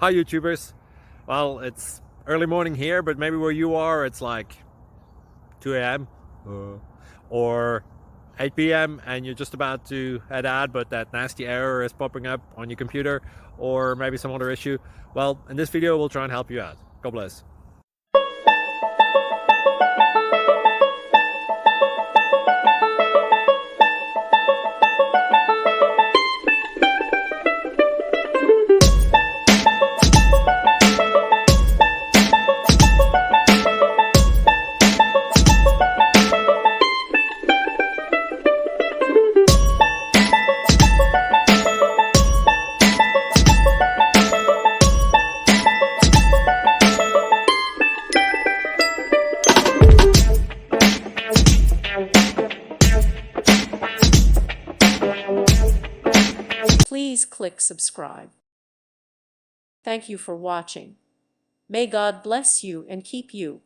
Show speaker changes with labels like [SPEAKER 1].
[SPEAKER 1] Hi YouTubers. Well, it's early morning here, but maybe where you are it's like 2 a.m. or 8 p.m. and you're just about to head out, but that nasty error is popping up on your computer, or maybe some other issue. Well, in this video we'll try and help you out. God bless.
[SPEAKER 2] Please click subscribe. Thank you for watching. May God bless you and keep you.